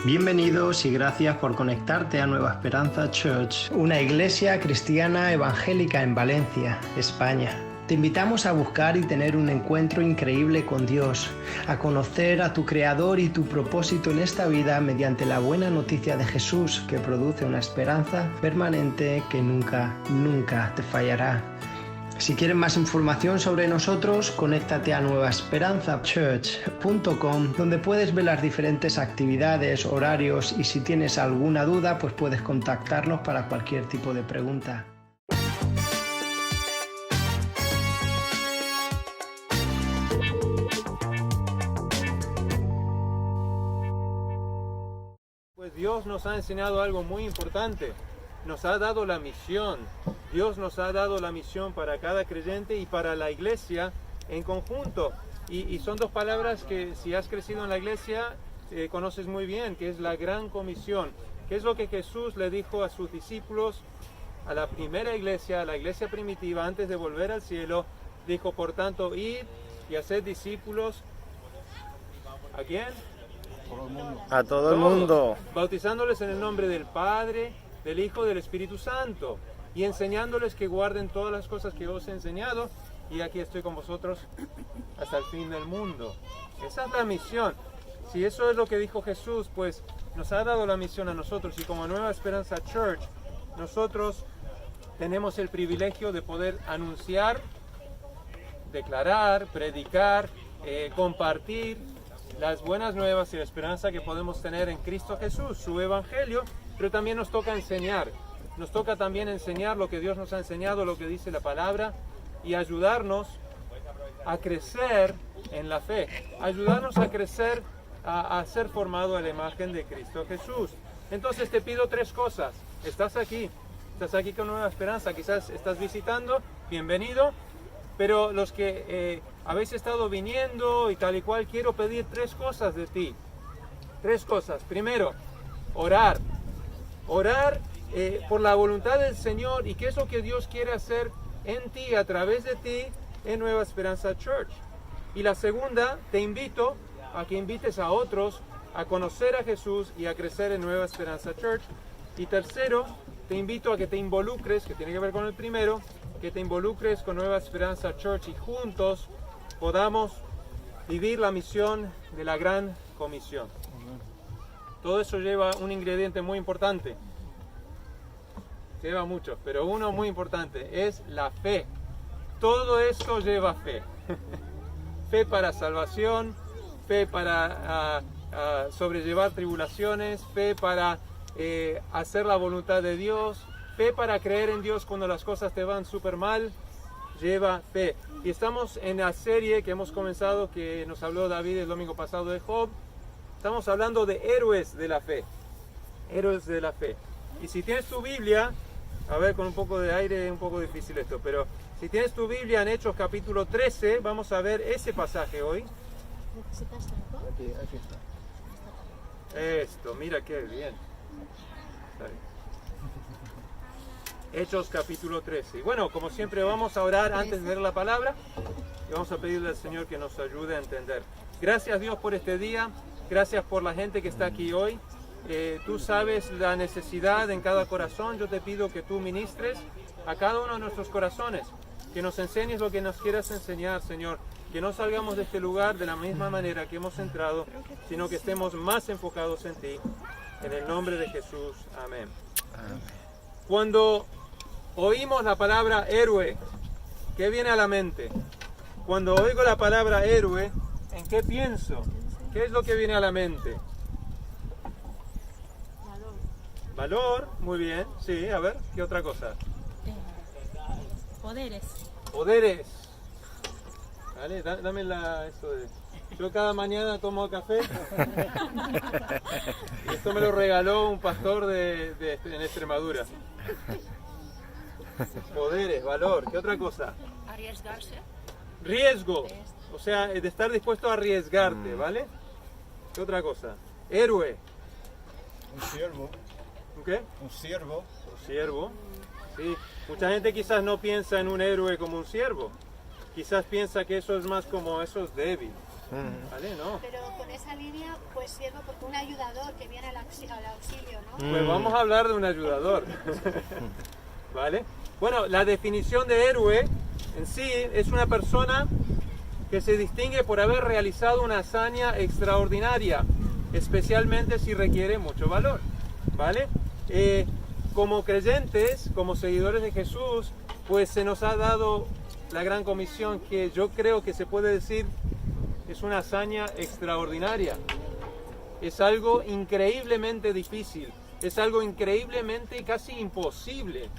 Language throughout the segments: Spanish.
Bienvenidos y gracias por conectarte a Nueva Esperanza Church, una iglesia cristiana evangélica en Valencia, España. Te invitamos a buscar y tener un encuentro increíble con Dios, a conocer a tu Creador y tu propósito en esta vida mediante la buena noticia de Jesús, que produce una esperanza permanente que nunca te fallará. Si quieres más información sobre nosotros, conéctate a nuevaesperanzachurch.com, donde puedes ver las diferentes actividades, horarios, y si tienes alguna duda, pues puedes contactarnos para cualquier tipo de pregunta. Pues Dios nos ha enseñado algo muy importante. Nos ha dado la misión. Dios nos ha dado la misión para cada creyente y para la iglesia en conjunto. Y son dos palabras que si has crecido en la iglesia conoces muy bien, que es la gran comisión. Que es lo que Jesús le dijo a sus discípulos, a la primera iglesia, a la iglesia primitiva, antes de volver al cielo. Dijo, por tanto, id y haced discípulos. ¿A quién? A todo el mundo. Bautizándoles en el nombre del Padre, del Hijo y del Espíritu Santo, y enseñándoles que guarden todas las cosas que os he enseñado, y aquí estoy con vosotros hasta el fin del mundo. Esa es la misión. Si eso es lo que dijo Jesús, pues nos ha dado la misión a nosotros, y como Nueva Esperanza Church, nosotros tenemos el privilegio de poder anunciar, declarar, predicar, compartir las buenas nuevas y la esperanza que podemos tener en Cristo Jesús, su Evangelio, pero también nos toca enseñar. Nos toca también enseñar lo que Dios nos ha enseñado, lo que dice la palabra, y ayudarnos a crecer en la fe, ayudarnos a crecer, a ser formado a la imagen de Cristo Jesús. Entonces te pido tres cosas. Estás aquí con Nueva Esperanza, quizás estás visitando, bienvenido. Pero los que habéis estado viniendo y tal y cual, quiero pedir tres cosas de ti. Tres cosas. Primero, orar. Orar por la voluntad del Señor y qué es lo que Dios quiere hacer en ti, a través de ti, en Nueva Esperanza Church. Y la segunda, te invito a que invites a otros a conocer a Jesús y a crecer en Nueva Esperanza Church. Y tercero, te invito a que te involucres, que tiene que ver con el primero, que te involucres con Nueva Esperanza Church y juntos podamos vivir la misión de la gran comisión. Todo eso lleva un ingrediente muy importante. Lleva muchos, pero uno muy importante es la fe. Todo esto lleva fe. Fe para salvación, fe para sobrellevar tribulaciones, fe para hacer la voluntad de Dios, fe para creer en Dios cuando las cosas te van súper mal, lleva fe. Y estamos en la serie que hemos comenzado, que nos habló David el domingo pasado de Job. Estamos hablando de héroes de la fe. Héroes de la fe. Y si tienes tu Biblia, a ver, con un poco de aire es un poco difícil esto, pero si tienes tu Biblia en Hechos capítulo 13, vamos a ver ese pasaje hoy. Aquí está. Esto, mira qué bien. Está bien. Hechos capítulo 13. Y bueno, como siempre vamos a orar antes de leer la palabra y vamos a pedirle al Señor que nos ayude a entender. Gracias Dios por este día, gracias por la gente que está aquí hoy. Tú sabes la necesidad en cada corazón. Yo te pido que tú ministres a cada uno de nuestros corazones, que nos enseñes lo que nos quieras enseñar, Señor. Que no salgamos de este lugar de la misma manera que hemos entrado, sino que estemos más enfocados en ti. En el nombre de Jesús. Amén. Amén. Cuando oímos la palabra héroe, ¿qué viene a la mente? Cuando oigo la palabra héroe, ¿en qué pienso? ¿Qué es lo que viene a la mente? Valor, muy bien. Sí, a ver, ¿qué otra cosa? Poderes. Poderes. Vale, dame esto de... Yo cada mañana tomo café. Y esto me lo regaló un pastor en Extremadura. Poderes, valor. ¿Qué otra cosa? Arriesgarse. Riesgo. O sea, de estar dispuesto a arriesgarte, ¿vale? ¿Qué otra cosa? Héroe. Un siervo. ¿Un qué? Un siervo. Un siervo. Sí. Mucha gente quizás no piensa en un héroe como un siervo. Quizás piensa que eso es más como eso es débil. ¿Vale? No. Pero con esa línea, pues siervo porque un ayudador que viene al auxilio, ¿no? Pues vamos a hablar de un ayudador. ¿Vale? Bueno, la definición de héroe en sí es una persona que se distingue por haber realizado una hazaña extraordinaria, especialmente si requiere mucho valor. ¿Vale? Como creyentes, como seguidores de Jesús, pues se nos ha dado la gran comisión que yo creo que se puede decir es una hazaña extraordinaria. Es algo increíblemente difícil, es algo increíblemente casi imposible.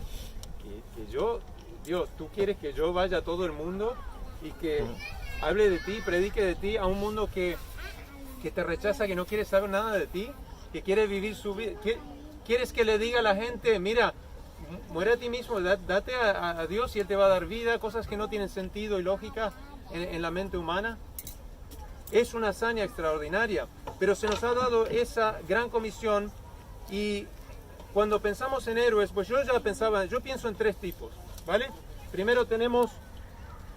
Que yo, Dios, tú quieres que yo vaya a todo el mundo y que hable de ti, predique de ti a un mundo que te rechaza, que no quiere saber nada de ti, que quiere vivir su vida. ¿Quieres que le diga a la gente, mira, muere a ti mismo, date a Dios y Él te va a dar vida, cosas que no tienen sentido y lógica en la mente humana? Es una hazaña extraordinaria, pero se nos ha dado esa gran comisión y cuando pensamos en héroes, pues yo pienso en tres tipos, ¿vale? Primero tenemos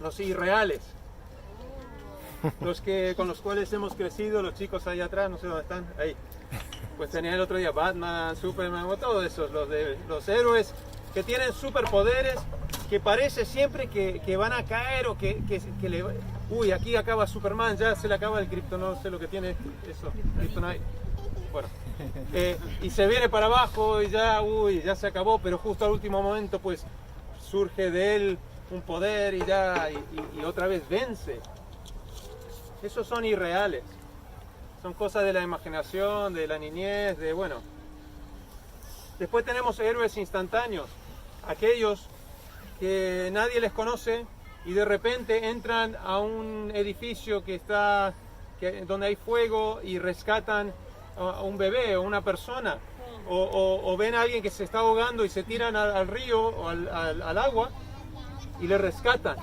los irreales, los que con los cuales hemos crecido, los chicos ahí atrás, no sé dónde están, ahí. Pues tenía el otro día Batman, Superman, todos esos, los héroes que tienen superpoderes, que parece siempre que van a caer o que le... Uy, aquí acaba Superman, ya se le acaba el Krypton, no sé lo que tiene eso, Kryptonite. Bueno, y se viene para abajo y ya, ya se acabó, pero justo al último momento pues surge de él un poder y otra vez vence. Esos son irreales. Son cosas de la imaginación, de la niñez, bueno. Después tenemos héroes instantáneos, aquellos que nadie les conoce y de repente entran a un edificio donde hay fuego y rescatan a un bebé o una persona. O ven a alguien que se está ahogando y se tiran al río o al agua y le rescatan.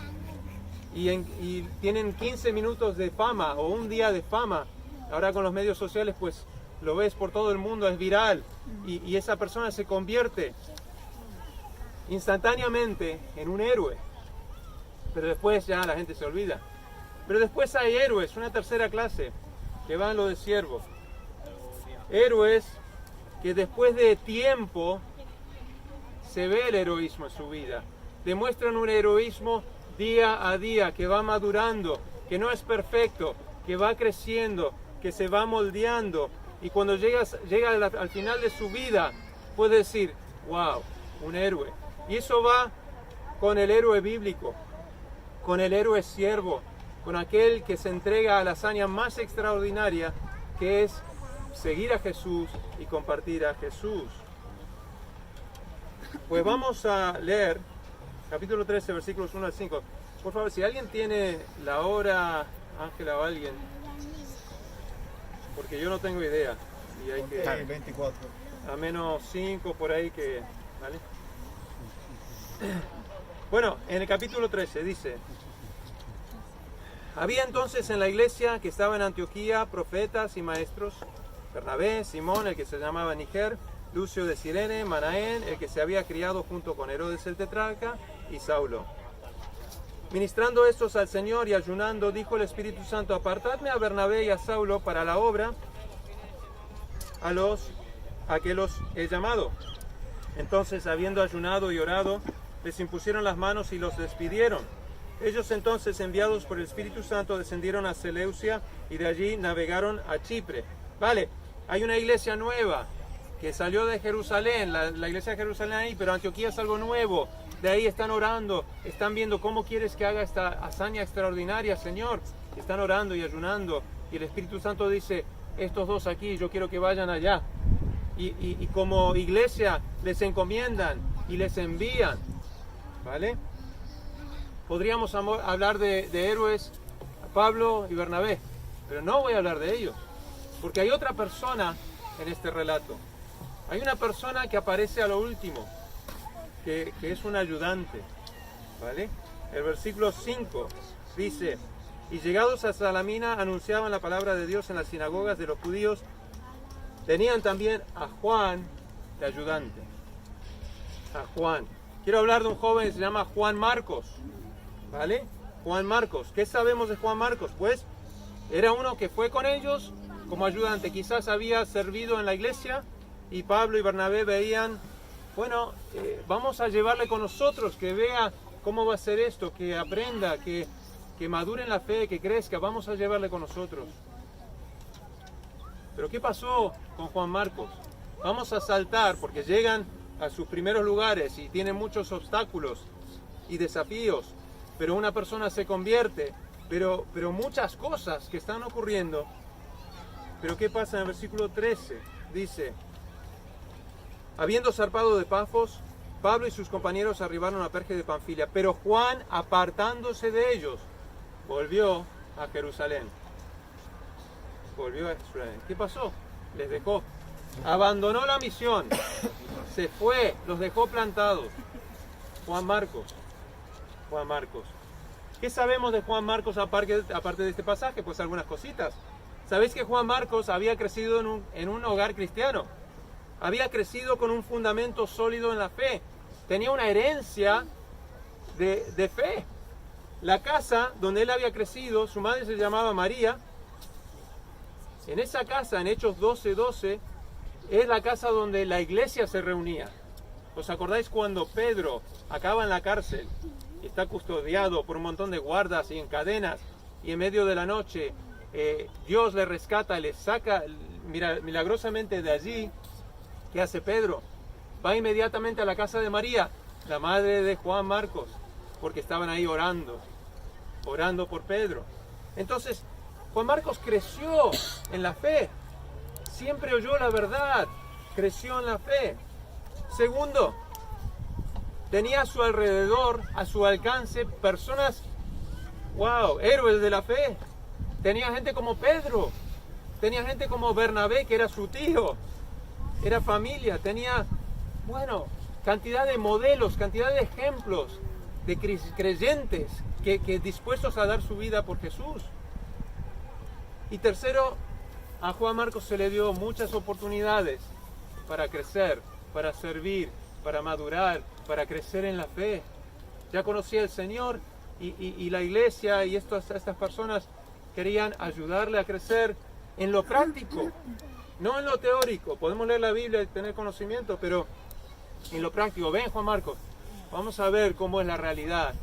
Y tienen 15 minutos de fama o un día de fama. Ahora con los medios sociales pues lo ves por todo el mundo, es viral y esa persona se convierte instantáneamente en un héroe, pero después ya la gente se olvida. Pero después hay héroes, una tercera clase, que van lo de siervo. Héroes que después de tiempo se ve el heroísmo en su vida, demuestran un heroísmo día a día, que va madurando, que no es perfecto, que va creciendo, que se va moldeando y cuando llega al final de su vida puede decir, wow, un héroe. Y eso va con el héroe bíblico, con el héroe siervo, con aquel que se entrega a la hazaña más extraordinaria que es seguir a Jesús y compartir a Jesús. Pues vamos a leer capítulo 13, versículos 1 al 5. Por favor, si alguien tiene la hora, Ángela o alguien, porque yo no tengo idea. Y hay que, 24. a menos 5 por ahí que... ¿vale? Bueno, en el capítulo 13 dice: había entonces en la iglesia que estaba en Antioquía profetas y maestros, Bernabé, Simón, el que se llamaba Niger, Lucio de Cirene, Manaén, el que se había criado junto con Herodes el tetrarca, y Saulo. Ministrando estos al Señor y ayunando, dijo el Espíritu Santo: apartadme a Bernabé y a Saulo para la obra a que los he llamado. Entonces, habiendo ayunado y orado, les impusieron las manos y los despidieron. Ellos entonces, enviados por el Espíritu Santo, descendieron a Seleucia y de allí navegaron a Chipre. Vale, hay una iglesia nueva que salió de Jerusalén, la iglesia de Jerusalén ahí, pero Antioquía es algo nuevo. De ahí están orando, están viendo cómo quieres que haga esta hazaña extraordinaria, Señor. Están orando y ayunando y el Espíritu Santo dice: estos dos aquí, yo quiero que vayan allá. Y como iglesia les encomiendan y les envían, ¿vale? Podríamos hablar de héroes, Pablo y Bernabé, pero no voy a hablar de ellos, porque hay otra persona en este relato. Hay una persona que aparece a lo último, que es un ayudante, ¿vale? El versículo 5 dice: y llegados a Salamina anunciaban la palabra de Dios en las sinagogas de los judíos. Tenían también a Juan de ayudante. A Juan. Quiero hablar de un joven que se llama Juan Marcos, ¿vale? Juan Marcos. ¿Qué sabemos de Juan Marcos? Pues Era uno que fue con ellos como ayudante. Quizás había servido en la iglesia y Pablo y Bernabé veían, bueno, vamos a llevarle con nosotros, que vea cómo va a ser esto, que aprenda, que madure en la fe, que crezca, vamos a llevarle con nosotros. Pero ¿qué pasó con Juan Marcos? Vamos a saltar porque llegan a sus primeros lugares y tienen muchos obstáculos y desafíos, pero una persona se convierte, pero muchas cosas que están ocurriendo. Pero ¿qué pasa en el versículo 13? Dice, habiendo zarpado de Pafos, Pablo y sus compañeros arribaron a Perge de Panfilia, pero Juan, apartándose de ellos, volvió a Jerusalén. Volvió a Jerusalén. ¿Qué pasó? Les dejó. Abandonó la misión. Se fue. Los dejó plantados. Juan Marcos. Juan Marcos. ¿Qué sabemos de Juan Marcos aparte de este pasaje? Pues algunas cositas. ¿Sabéis que Juan Marcos había crecido en un hogar cristiano? Había crecido con un fundamento sólido en la fe. Tenía una herencia de fe. La casa donde él había crecido, su madre se llamaba María. En esa casa, en Hechos 12:12, es la casa donde la iglesia se reunía. ¿Os acordáis cuando Pedro acaba en la cárcel? Está custodiado por un montón de guardas y en cadenas, y en medio de la noche Dios le rescata, le saca milagrosamente de allí. ¿Qué hace Pedro? Va inmediatamente a la casa de María, la madre de Juan Marcos, porque estaban ahí orando por Pedro. Entonces, Juan Marcos creció en la fe, siempre oyó la verdad, creció en la fe. Segundo, tenía a su alrededor, a su alcance, personas, héroes de la fe. Tenía gente como Pedro, tenía gente como Bernabé, que era su tío, era familia, tenía, cantidad de modelos, cantidad de ejemplos de creyentes que dispuestos a dar su vida por Jesús. Y tercero, a Juan Marcos se le dio muchas oportunidades para crecer, para servir, para madurar, para crecer en la fe. Ya conocía al Señor y la iglesia y estas personas querían ayudarle a crecer en lo práctico, no en lo teórico. Podemos leer la Biblia y tener conocimiento, pero en lo práctico. Ven, Juan Marcos, vamos a ver cómo es la realidad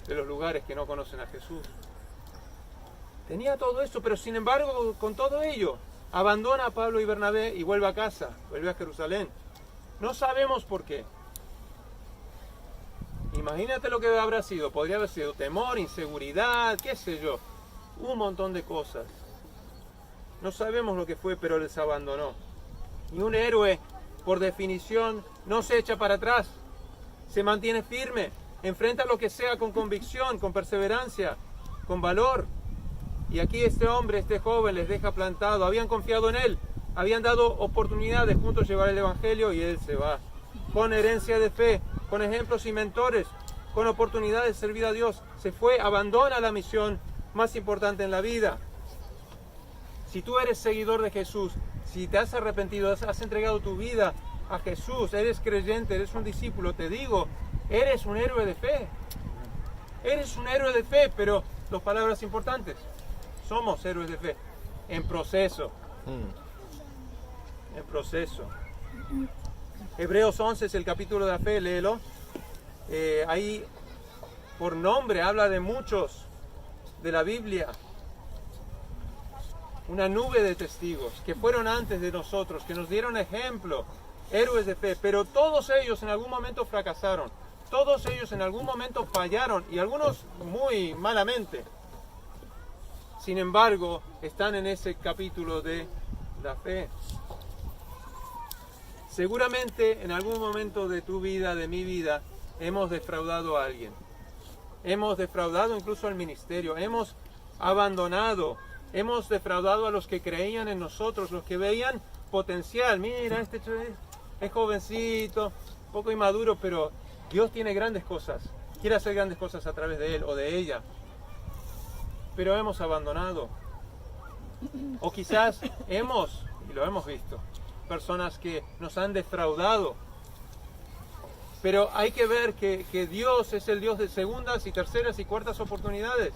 de los lugares que no conocen a Jesús. Tenía todo esto, pero sin embargo, con todo ello, abandona a Pablo y Bernabé y vuelve a casa, vuelve a Jerusalén. No sabemos por qué. Imagínate lo que habrá sido. Podría haber sido temor, inseguridad, qué sé yo. Un montón de cosas. No sabemos lo que fue, pero les abandonó. Y un héroe, por definición, no se echa para atrás. Se mantiene firme. Enfrenta lo que sea con convicción, con perseverancia, con valor. Y aquí este hombre, este joven, les deja plantado. Habían confiado en él. Habían dado oportunidades juntos llevar el evangelio y él se va. Con herencia de fe, con ejemplos y mentores, con oportunidades de servir a Dios. Se fue, abandona la misión más importante en la vida. Si tú eres seguidor de Jesús, si te has arrepentido, has entregado tu vida a Jesús, eres creyente, eres un discípulo, te digo, eres un héroe de fe. Eres un héroe de fe, pero dos palabras importantes. Somos héroes de fe. En proceso. En proceso. Hebreos 11 es el capítulo de la fe, léelo. Ahí por nombre habla de muchos de la Biblia. Una nube de testigos que fueron antes de nosotros, que nos dieron ejemplo, héroes de fe, pero todos ellos en algún momento fracasaron, todos ellos en algún momento fallaron y algunos muy malamente. Sin embargo, están en ese capítulo de la fe. Seguramente en algún momento de tu vida, de mi vida, hemos defraudado a alguien. Hemos defraudado incluso al ministerio, hemos abandonado, hemos defraudado a los que creían en nosotros, los que veían potencial. Mira, este es jovencito, poco inmaduro, pero Dios tiene grandes cosas, quiere hacer grandes cosas a través de él o de ella. Pero hemos abandonado. O quizás y lo hemos visto, personas que nos han defraudado. Pero hay que ver que Dios es el Dios de segundas y terceras y cuartas oportunidades.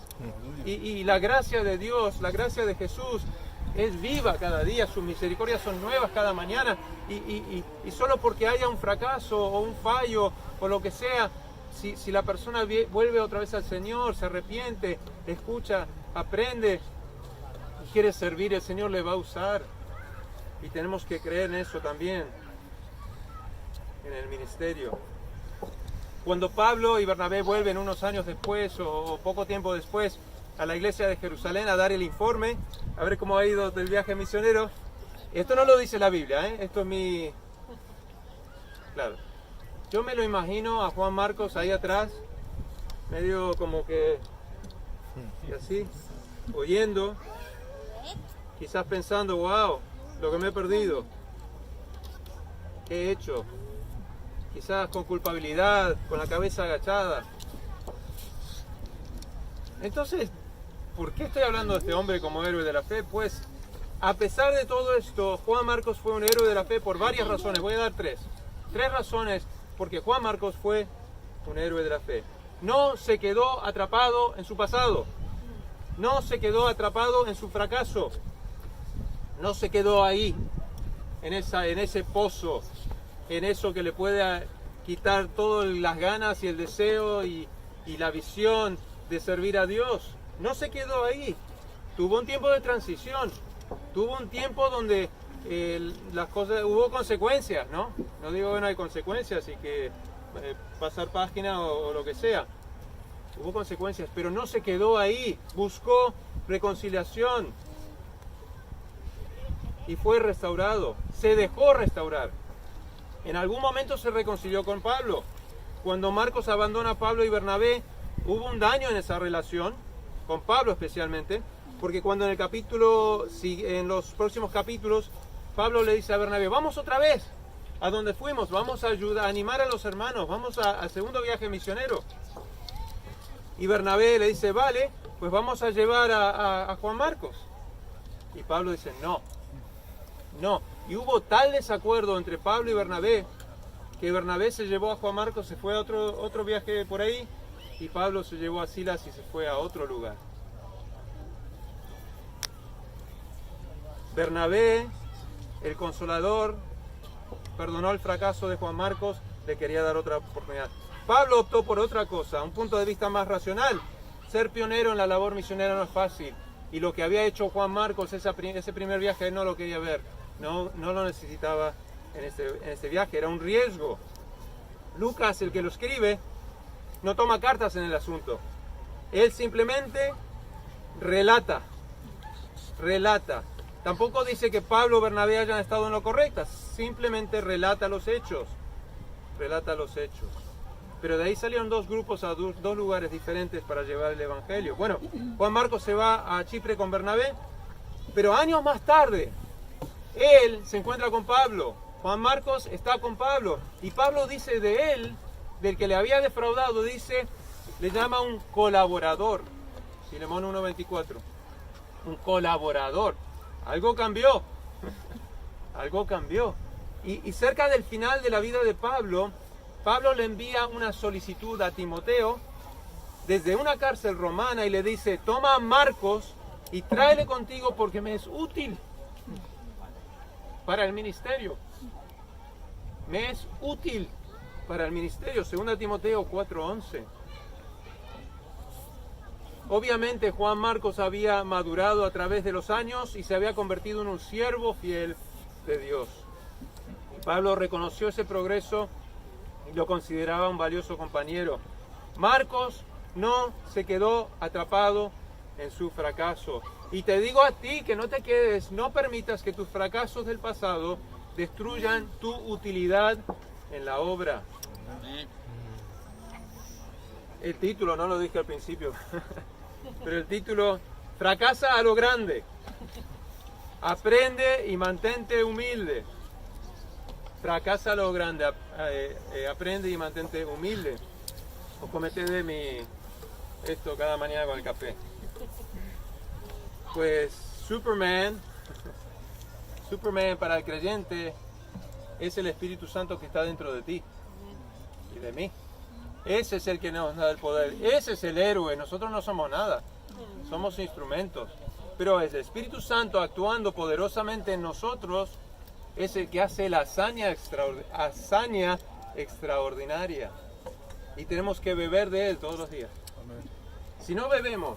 Y la gracia de Dios, la gracia de Jesús es viva cada día, sus misericordias son nuevas cada mañana. Y solo porque haya un fracaso o un fallo o lo que sea, si la persona vuelve otra vez al Señor, se arrepiente, escucha, aprende y quiere servir, el Señor le va a usar. Y tenemos que creer en eso también, en el ministerio. Cuando Pablo y Bernabé vuelven unos años después o poco tiempo después a la iglesia de Jerusalén a dar el informe, a ver cómo ha ido del viaje misionero, esto no lo dice la Biblia, esto es mi... Claro. Yo me lo imagino a Juan Marcos ahí atrás, medio como que... y así, oyendo, quizás pensando, wow, lo que me he perdido, ¿qué he hecho? Quizás con culpabilidad, con la cabeza agachada. Entonces, ¿por qué estoy hablando de este hombre como héroe de la fe? Pues, a pesar de todo esto, Juan Marcos fue un héroe de la fe por varias razones. Voy a dar tres. Tres razones porque Juan Marcos fue un héroe de la fe. No se quedó atrapado en su pasado. No se quedó atrapado en su fracaso. No se quedó ahí, en ese pozo, en eso que le puede quitar todas las ganas y el deseo y la visión de servir a Dios. No se quedó ahí. Tuvo un tiempo de transición. Tuvo un tiempo donde las cosas, hubo consecuencias, ¿no? No digo que no hay consecuencias y que pasar página o lo que sea. Hubo consecuencias, pero no se quedó ahí. Buscó reconciliación y fue restaurado. Se dejó restaurar. En algún momento se reconcilió con Pablo. Cuando Marcos abandona a Pablo y Bernabé, hubo un daño en esa relación, con Pablo especialmente, porque cuando en los próximos capítulos, Pablo le dice a Bernabé, vamos otra vez a donde fuimos, vamos a ayudar, a animar a los hermanos, vamos al segundo viaje misionero. Y Bernabé le dice, vale, pues vamos a llevar a Juan Marcos. Y Pablo dice, no. Y hubo tal desacuerdo entre Pablo y Bernabé, que Bernabé se llevó a Juan Marcos, se fue a otro viaje por ahí, y Pablo se llevó a Silas y se fue a otro lugar. Bernabé, el consolador, perdonó el fracaso de Juan Marcos, le quería dar otra oportunidad. Pablo optó por otra cosa, un punto de vista más racional. Ser pionero en la labor misionera no es fácil, y lo que había hecho Juan Marcos ese primer viaje él no lo quería ver, no lo necesitaba en este viaje, era un riesgo. Lucas, el que lo escribe, no toma cartas en el asunto. Él simplemente relata. Tampoco dice que Pablo o Bernabé hayan estado en lo correcto, simplemente relata los hechos. Pero de ahí salieron dos grupos a dos lugares diferentes para llevar el evangelio. Bueno, Juan Marcos se va a Chipre con Bernabé, pero años más tarde, él se encuentra con Pablo. Juan Marcos está con Pablo, y Pablo dice de él, del que le había defraudado, le llama un colaborador. Filemón 1:24. Un colaborador. Algo cambió. Y cerca del final de la vida de Pablo, Pablo le envía una solicitud a Timoteo desde una cárcel romana y le dice, toma a Marcos y tráele contigo porque me es útil para el ministerio. Me es útil para el ministerio. 2 Timoteo 4:11. Obviamente Juan Marcos había madurado a través de los años y se había convertido en un siervo fiel de Dios. Pablo reconoció ese progreso y lo consideraba un valioso compañero. Marcos no se quedó atrapado en su fracaso. Y te digo a ti que no te quedes, no permitas que tus fracasos del pasado destruyan tu utilidad en la obra. El título, no lo dije al principio, pero el título, fracasa a lo grande, aprende y mantente humilde. Fracasa a lo grande, aprende y mantente humilde. Os comenté esto cada mañana con el café. Pues Superman para el creyente es el Espíritu Santo que está dentro de ti. y de mí. Ese es el que nos da el poder, ese es el héroe, nosotros no somos nada, somos instrumentos. Pero es el Espíritu Santo actuando poderosamente en nosotros, es el que hace la hazaña extraordinaria. Y tenemos que beber de Él todos los días. Si no bebemos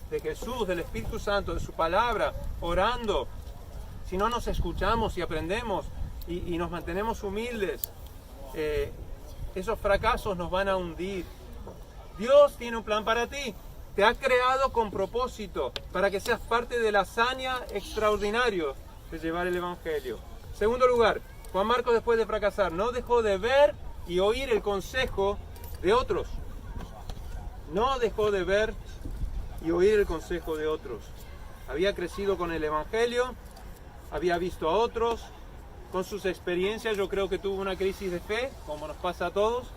de Jesús, del Espíritu Santo, de su palabra, orando, si no nos escuchamos y aprendemos y nos mantenemos humildes, esos fracasos nos van a hundir. Dios tiene un plan para ti. Te ha creado con propósito para que seas parte de la hazaña extraordinaria de llevar el Evangelio. Segundo lugar, Juan Marcos, después de fracasar, no dejó de ver y oír el consejo de otros. No dejó de ver y oír el consejo de otros. Había crecido con el Evangelio, había visto a otros. Con sus experiencias yo creo que tuvo una crisis de fe, como nos pasa a todos.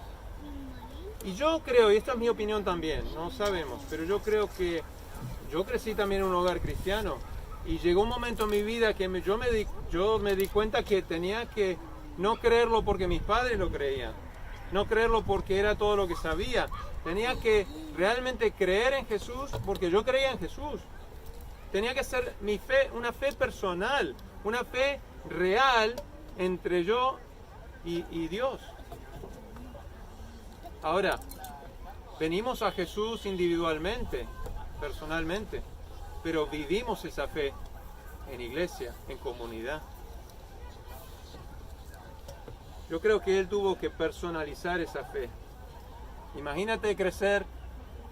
Y yo creo, y esta es mi opinión también, no sabemos, pero yo creo que yo crecí también en un hogar cristiano. Y llegó un momento en mi vida que yo me di cuenta que tenía que no creerlo porque mis padres lo creían. No creerlo porque era todo lo que sabía. Tenía que realmente creer en Jesús porque yo creía en Jesús. Tenía que ser mi fe, una fe personal, una fe real entre yo y Dios. Ahora, venimos a Jesús individualmente, personalmente, pero vivimos esa fe en iglesia, en comunidad. Yo creo que Él tuvo que personalizar esa fe. Imagínate crecer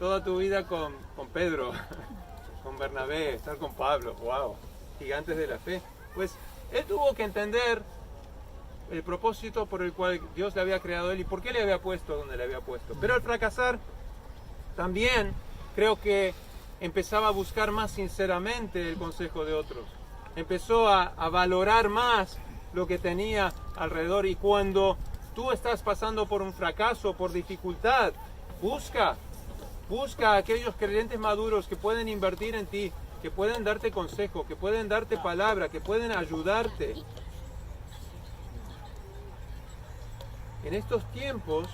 toda tu vida con Pedro, con Bernabé, estar con Pablo, wow, gigantes de la fe. Pues Él tuvo que entender el propósito por el cual Dios le había creado a Él y por qué le había puesto donde le había puesto. Pero al fracasar, también creo que empezaba a buscar más sinceramente el consejo de otros. Empezó a valorar más lo que tenía alrededor. Y cuando tú estás pasando por un fracaso, por dificultad, busca a aquellos creyentes maduros que pueden invertir en ti, que pueden darte consejo, que pueden darte palabra, que pueden ayudarte. En estos tiempos,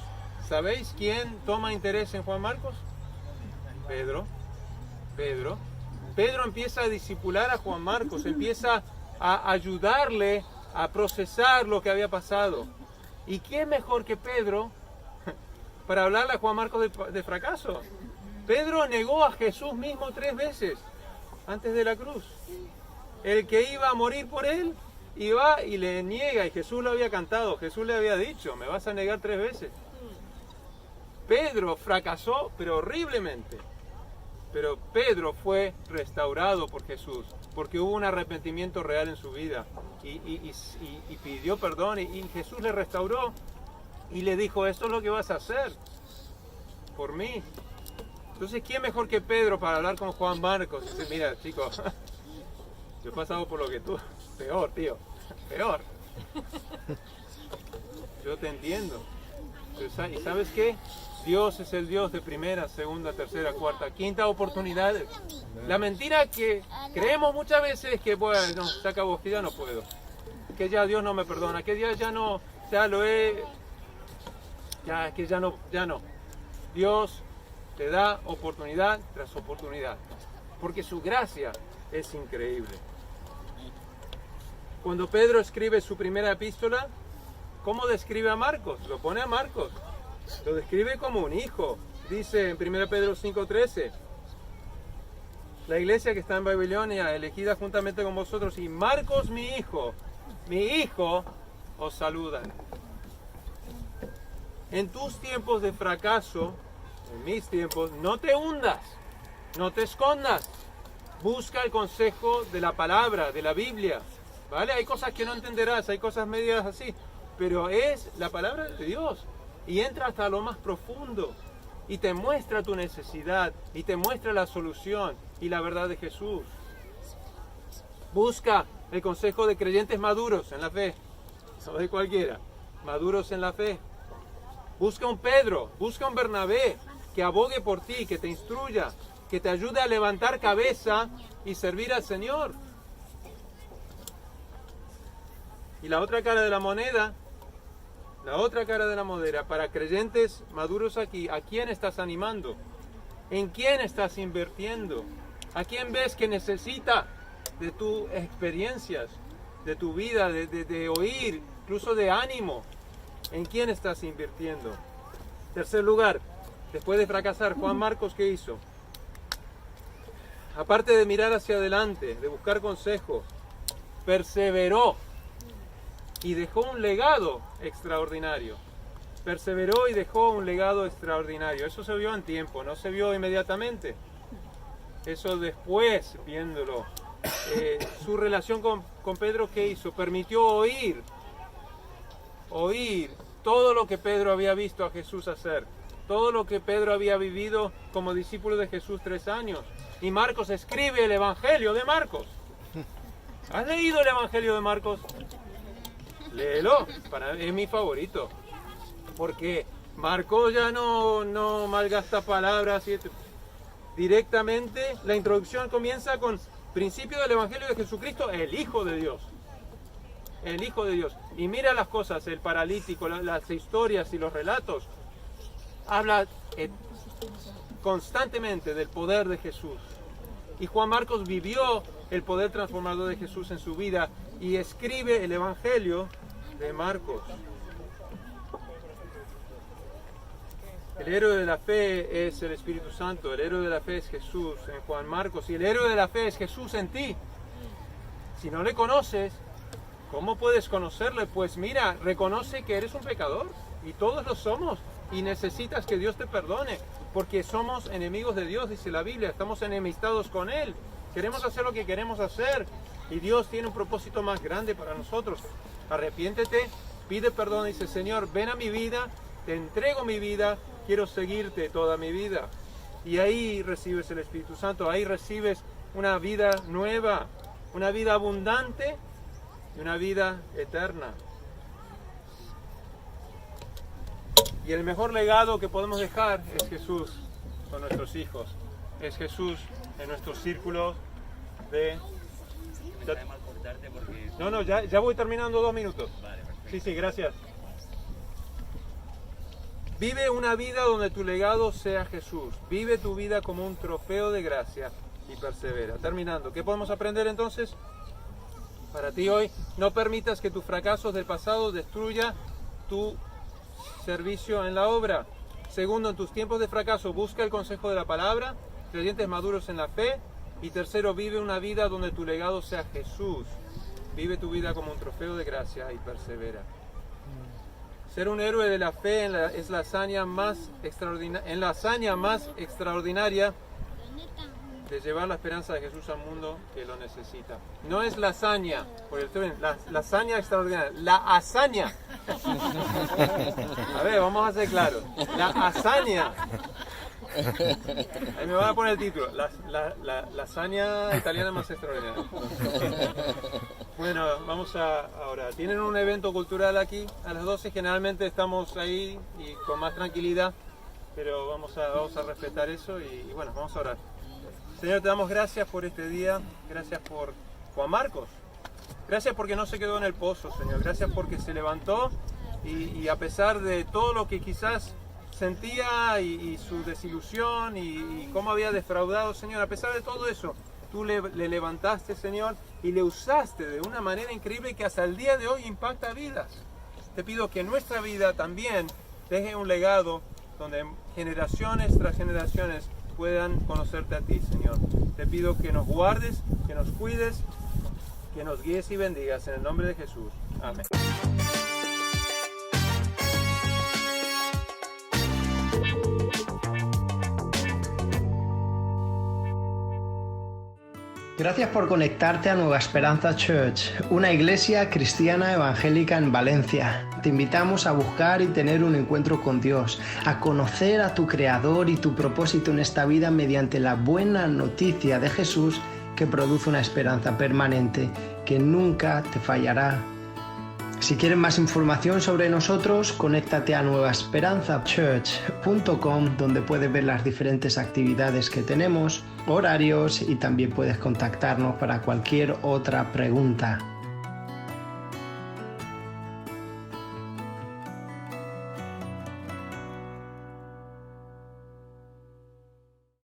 ¿sabéis quién toma interés en Juan Marcos? Pedro. Pedro empieza a discipular a Juan Marcos, empieza a ayudarle a procesar lo que había pasado. ¿Y quién mejor que Pedro para hablarle a Juan Marcos de fracaso? Pedro negó a Jesús mismo 3 veces antes de la cruz. El que iba a morir por él, iba y le niega, y Jesús lo había cantado, Jesús le había dicho, me vas a negar 3 veces. Pedro fracasó, pero horriblemente. Pero Pedro fue restaurado por Jesús, porque hubo un arrepentimiento real en su vida, y pidió perdón, y Jesús le restauró, y le dijo, esto es lo que vas a hacer por mí. Entonces, ¿quién mejor que Pedro para hablar con Juan Marcos? Y dice, mira, chico, yo he pasado por lo que tú, peor, tío, peor. Yo te entiendo. ¿Y sabes qué? Dios es el Dios de primera, segunda, tercera, cuarta, quinta oportunidades. La mentira que creemos muchas veces es que, bueno, se acabó, que ya no puedo. Que ya Dios no me perdona, que ya no, ya lo he... Ya, que ya no. Dios te da oportunidad tras oportunidad, porque su gracia es increíble. Cuando Pedro escribe su primera epístola, ¿cómo describe a Marcos? Lo pone a Marcos. Lo describe como un hijo. Dice en 1 Pedro 5:13, la iglesia que está en Babilonia, elegida juntamente con vosotros, y Marcos mi hijo, os saludan. En tus tiempos de fracaso, en mis tiempos, no te hundas, no te escondas. Busca el consejo de la palabra, de la Biblia. ¿Vale? Hay cosas que no entenderás, hay cosas medias así, pero es la palabra de Dios. Y entra hasta lo más profundo y te muestra tu necesidad y te muestra la solución y la verdad de Jesús. Busca el consejo de creyentes maduros en la fe, no de cualquiera, maduros en la fe. Busca un Pedro, busca un Bernabé que abogue por ti, que te instruya, que te ayude a levantar cabeza y servir al Señor. Y la otra cara de la moneda La otra cara de la moneda, para creyentes maduros aquí, ¿a quién estás animando? ¿En quién estás invirtiendo? ¿A quién ves que necesita de tus experiencias, de tu vida, de oír, incluso de ánimo? ¿En quién estás invirtiendo? Tercer lugar, después de fracasar, Juan Marcos, ¿qué hizo? Aparte de mirar hacia adelante, de buscar consejo, perseveró y dejó un legado extraordinario. Perseveró y dejó un legado extraordinario. Eso se vio en tiempo, no se vio inmediatamente. Eso después, viéndolo. Su relación con Pedro, ¿qué hizo? Permitió oír todo lo que Pedro había visto a Jesús hacer. Todo lo que Pedro había vivido como discípulo de Jesús 3 años. Y Marcos escribe el Evangelio de Marcos. ¿Has leído el Evangelio de Marcos? Léelo, es mi favorito. Porque Marcos ya no malgasta palabras. Directamente la introducción comienza con principio del Evangelio de Jesucristo, el Hijo de Dios. El Hijo de Dios. Y mira las cosas, el paralítico, las historias y los relatos. Habla constantemente del poder de Jesús. Y Juan Marcos vivió el poder transformador de Jesús en su vida y escribe el Evangelio de Marcos. El héroe de la fe es el Espíritu Santo, el héroe de la fe es Jesús en Juan Marcos y el héroe de la fe es Jesús en ti. Si no le conoces, ¿cómo puedes conocerle? Pues mira, reconoce que eres un pecador y todos lo somos y necesitas que Dios te perdone porque somos enemigos de Dios, dice la Biblia, estamos enemistados con Él, queremos hacer lo que queremos hacer y Dios tiene un propósito más grande para nosotros. Arrepiéntete, pide perdón, dice Señor, ven a mi vida, te entrego mi vida, quiero seguirte toda mi vida. Y ahí recibes el Espíritu Santo, ahí recibes una vida nueva, una vida abundante y una vida eterna. Y el mejor legado que podemos dejar es Jesús con nuestros hijos. Es Jesús en nuestros círculos de... No, ya voy terminando 2 minutos. Sí, gracias. Vive una vida donde tu legado sea Jesús. Vive tu vida como un trofeo de gracia y persevera. Terminando, ¿qué podemos aprender entonces? Para ti hoy, no permitas que tus fracasos del pasado destruya tu servicio en la obra. Segundo, en tus tiempos de fracaso, busca el consejo de la palabra, creyentes maduros en la fe. Y tercero, vive una vida donde tu legado sea Jesús. Vive tu vida como un trofeo de gracia y persevera. Ser un héroe de la fe es la hazaña más extraordinaria de llevar la esperanza de Jesús al mundo que lo necesita. No es la hazaña, porque la hazaña extraordinaria, la hazaña. A ver, vamos a ser claros. La hazaña. Ahí me van a poner el título. La hazaña italiana más extraordinaria. Bueno, vamos ahora. Tienen un evento cultural aquí a las 12. Generalmente estamos ahí y con más tranquilidad, pero vamos a respetar eso y bueno, vamos a orar. Señor, te damos gracias por este día. Gracias por Juan Marcos. Gracias porque no se quedó en el pozo, Señor. Gracias porque se levantó y a pesar de todo lo que quizás sentía y su desilusión y cómo había defraudado, Señor, a pesar de todo eso, tú le levantaste, Señor, y le usaste de una manera increíble que hasta el día de hoy impacta vidas. Te pido que nuestra vida también deje un legado donde generaciones tras generaciones puedan conocerte a ti, Señor. Te pido que nos guardes, que nos cuides, que nos guíes y bendigas en el nombre de Jesús. Amén. Gracias por conectarte a Nueva Esperanza Church, una iglesia cristiana evangélica en Valencia. Te invitamos a buscar y tener un encuentro con Dios, a conocer a tu Creador y tu propósito en esta vida mediante la buena noticia de Jesús que produce una esperanza permanente que nunca te fallará. Si quieres más información sobre nosotros, conéctate a nuevaesperanzachurch.com, donde puedes ver las diferentes actividades que tenemos, horarios y también puedes contactarnos para cualquier otra pregunta.